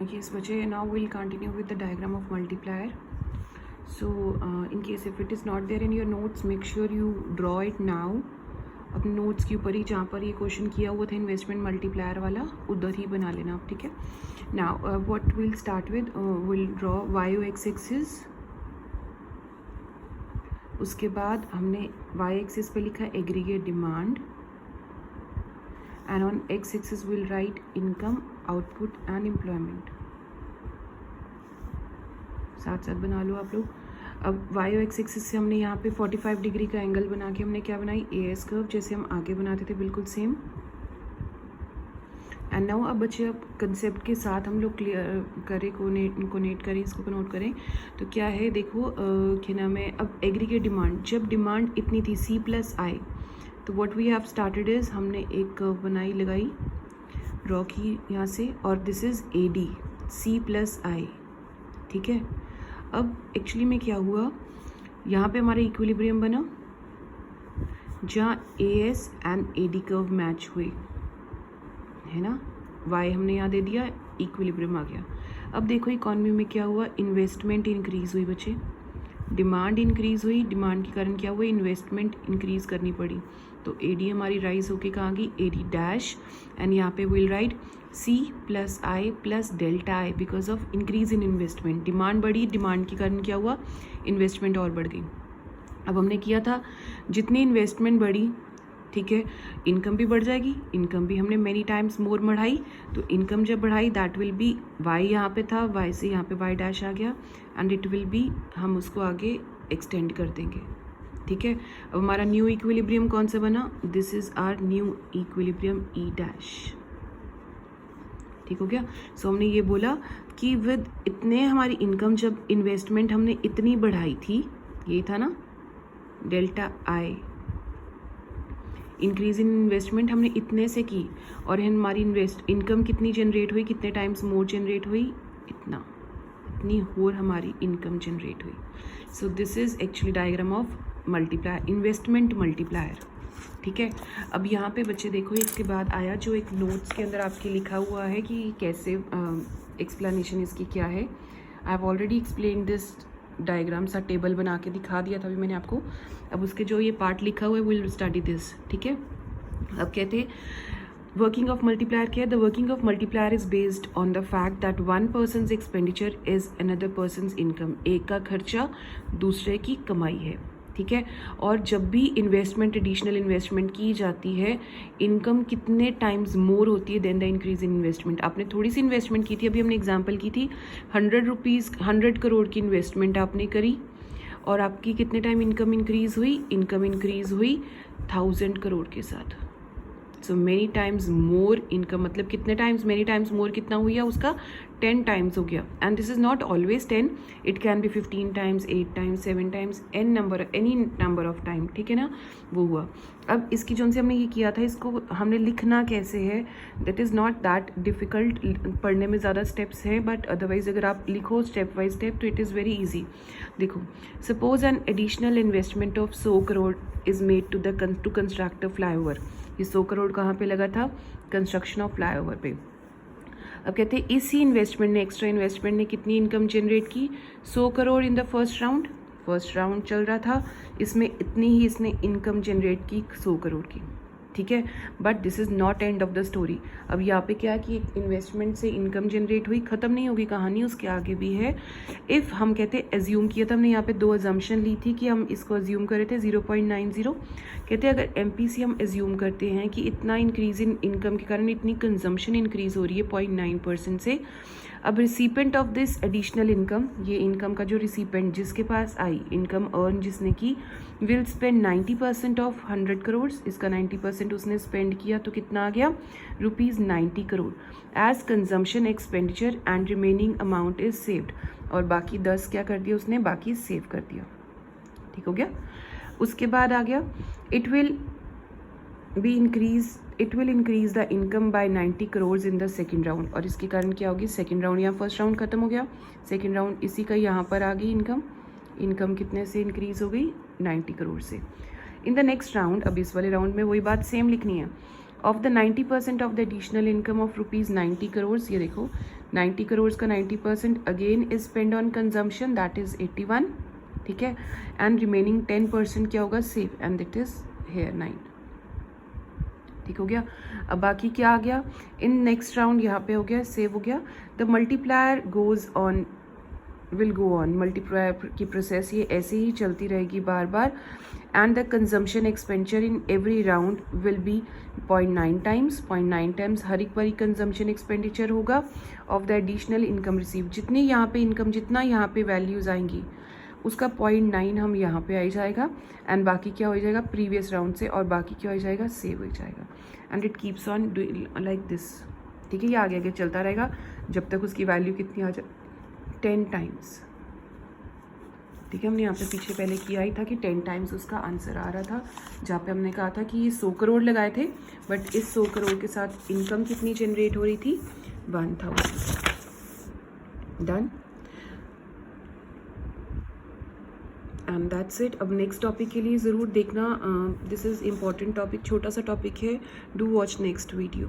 Yes, Bache, now we'll continue with the diagram of multiplier. So, in case if it is not there in your notes, make sure you draw it now. अपने notes के ऊपर ही जहाँ पर ये question किया हुआ था investment multiplier वाला उधर ही बना लेना आप, ठीक है. Now what will start with, will draw y x axis. उसके बाद हमने वाई एक्सिस पे लिखा aggregate demand and on x axis we'll write income, output and employment. साथ साथ बना लो आप लोग. अब y और x axis से हमने यहाँ पे 45 डिग्री का एंगल बना के हमने क्या बनाई, AS कर्व, जैसे हम आगे बनाते थे बिल्कुल सेम. एंड नाउ अब बच्चे अब कंसेप्ट के साथ हम लोग क्लियर करें, कोनेट करें, इसको कनोट करें. तो क्या है देखो, क्या नाम है, अब एग्रीगेट डिमांड, जब डिमांड इतनी थी C+I, तो what we have started is, हमने एक कर्व बनाई, लगाई, ड्रॉ की यहाँ से, और दिस इज़ AD C+I, ठीक है. अब एक्चुअली में क्या हुआ, यहाँ पे हमारा इक्विलिब्रियम बना जहाँ AS and AD curve match हुए, है ना. Y हमने यहाँ दे दिया, इक्विलिब्रियम आ गया. अब देखो इकॉनमी में क्या हुआ, इन्वेस्टमेंट इंक्रीज़ हुई बच्चे, डिमांड इंक्रीज़ हुई, डिमांड के कारण क्या हुआ, इन्वेस्टमेंट इंक्रीज़ करनी पड़ी. तो AD हमारी राइज होके कहाँ गई, AD डैश, एंड यहाँ पे will write C+I plus delta I because of increase in investment. Demand बढ़ी, डिमांड के कारण क्या हुआ, इन्वेस्टमेंट और बढ़ गई. अब हमने किया था जितनी इन्वेस्टमेंट बढ़ी, ठीक है, इनकम भी बढ़ जाएगी. इनकम भी हमने मैनी टाइम्स मोर बढ़ाई, तो इनकम जब बढ़ाई दैट विल बी Y यहाँ पे था, Y से यहाँ पे Y डैश आ गया, एंड इट विल बी, हम उसको आगे एक्सटेंड कर देंगे, ठीक है. अब हमारा न्यू इक्विलिब्रियम कौन सा बना, this is our new equilibrium E dash, ठीक हो गया. सो हमने ये बोला कि विद इतने हमारी इनकम, जब इन्वेस्टमेंट हमने इतनी बढ़ाई थी, यही था ना delta I, increase in investment हमने इतने से की, और हमारी इनकम कितनी जनरेट हुई, कितने टाइम्स मोर जनरेट हुई, इतनी और हमारी इनकम जनरेट हुई. So this is actually diagram of multiplier, investment multiplier, ठीक है. अब यहाँ पे बच्चे देखो, इसके बाद आया जो एक नोट्स के अंदर आपके लिखा हुआ है कि कैसे एक्सप्लेनेशन इसकी क्या है. I have already explain this diagram, सा टेबल बना के दिखा दिया था अभी मैंने आपको. अब उसके जो ये पार्ट लिखा हुआ है विल स्टडी दिस, ठीक है. अब कहते हैं वर्किंग ऑफ मल्टीप्लायर क्या है, the working of multiplier is based on the fact that one persons expenditure is another persons income. एक का खर्चा दूसरे की कमाई है, ठीक है. और जब भी इन्वेस्टमेंट, एडिशनल इन्वेस्टमेंट की जाती है, इनकम कितने टाइम्स मोर होती है than the increase in investment. आपने थोड़ी सी इन्वेस्टमेंट की थी, अभी हमने एग्जांपल की थी 100 करोड़ की इन्वेस्टमेंट आपने करी, और आपकी कितने टाइम इनकम इंक्रीज हुई, इनकम इंक्रीज हुई 1000 करोड़ के साथ. So many times more income, मतलब कितने टाइम्स, मेनी टाइम्स मोर कितना हुआ उसका 10 टाइम्स हो गया. And this is not always 10, it can be 15 times, 8 times, 7 times, any number of time, ठीक है ना, वो हुआ. अब इसकी जो से हमने ये किया था, इसको हमने लिखना कैसे है, that is not that difficult. पढ़ने में ज़्यादा स्टेप्स है, बट अदरवाइज अगर आप लिखो स्टेप बाई स्टेप तो इट इज़ वेरी ईजी. देखो, suppose an additional investment of 100 crore is made to construct a flyover. ये 100 करोड़ कहाँ पे लगा था, कंस्ट्रक्शन ऑफ फ्लाईओवर पे. अब कहते हैं इसी इन्वेस्टमेंट ने, एक्स्ट्रा इन्वेस्टमेंट ने कितनी इनकम जनरेट की, 100 crore in the first round चल रहा था, इसमें इतनी ही इसने इनकम जनरेट की 100 करोड़ की, ठीक है. But this is not end of the story. अब यहाँ पे क्या है कि इन्वेस्टमेंट से इनकम जनरेट हुई, ख़त्म नहीं होगी कहानी, उसके आगे भी है. इफ़ हम कहते हैं एज्यूम किया था हमने, यहाँ पे 2 अजम्पशन ली थी कि हम इसको एज्यूम करे थे 0.90. कहते हैं अगर MPC हम एज्यूम करते हैं कि इतना इंक्रीज इन इनकम के कारण इतनी कंजम्पशन इंक्रीज हो रही है 0.9% से. अब recipient of this additional income, ये इनकम का जो रिसिपेंट जिसके पास आई, इनकम अर्न जिसने की, विल स्पेंड 90% ऑफ 100 करोड़. इसका 90% उसने स्पेंड किया, तो कितना आ गया, ₹90 crore as consumption expenditure, and remaining amount is saved. और बाकी 10 क्या कर दिया उसने, बाकी सेव कर दिया, ठीक हो गया. उसके बाद आ गया it will increase the income by 90 crore in the second round. और इसके कारण क्या होगी, सेकेंड राउंड, यहाँ फर्स्ट राउंड खत्म हो गया, सेकेंड राउंड इसी का यहाँ पर आ गई इनकम कितने से इंक्रीज हो गई, 90 करोड़ से. इन द नेक्स्ट राउंड, अब इस वाले राउंड में वही बात सेम लिखनी है. Of the 90% of the additional income of rupees 90 crore, ये देखो 90 करोड़ का 90% again is spend on consumption, that is 81, ठीक है, एंड रिमेनिंग 10% क्या होगा, save, and that is here 9, ठीक हो गया। अब बाकी क्या आ गया इन नेक्स्ट राउंड, यहाँ पे हो गया सेव हो गया। The multiplier goes on, will go on, multiplier की प्रोसेस ये ऐसे ही चलती रहेगी बार बार, and the consumption expenditure in every round will be 0.9 times, 0.9 times हर एक बारी कंजम्पशन एक्सपेंडिचर होगा of the additional income receive, जितनी यहाँ पे इनकम, जितना यहाँ पे वैल्यूज आएंगी उसका 0.9 हम यहाँ पे आ जाएगा, एंड बाकी क्या हो जाएगा प्रीवियस राउंड से, और बाकी क्या हो जाएगा सेव हो जाएगा, and it keeps on like this, ठीक है। ये आगे आगे चलता रहेगा जब तक उसकी वैल्यू कितनी आ जाए 10 टाइम्स, ठीक है। हमने यहाँ पे पीछे पहले किया ही था कि 10 टाइम्स उसका आंसर आ रहा था, जहाँ पे हमने कहा था कि ये 100 करोड़ लगाए थे, बट इस 100 करोड़ के साथ इनकम कितनी जनरेट हो रही थी, 1000। Done, and that's it. अब नेक्स्ट टॉपिक के लिए ज़रूर देखना, दिस इज़ इम्पॉर्टेंट टॉपिक, छोटा सा टॉपिक है, डू वॉच नेक्स्ट वीडियो।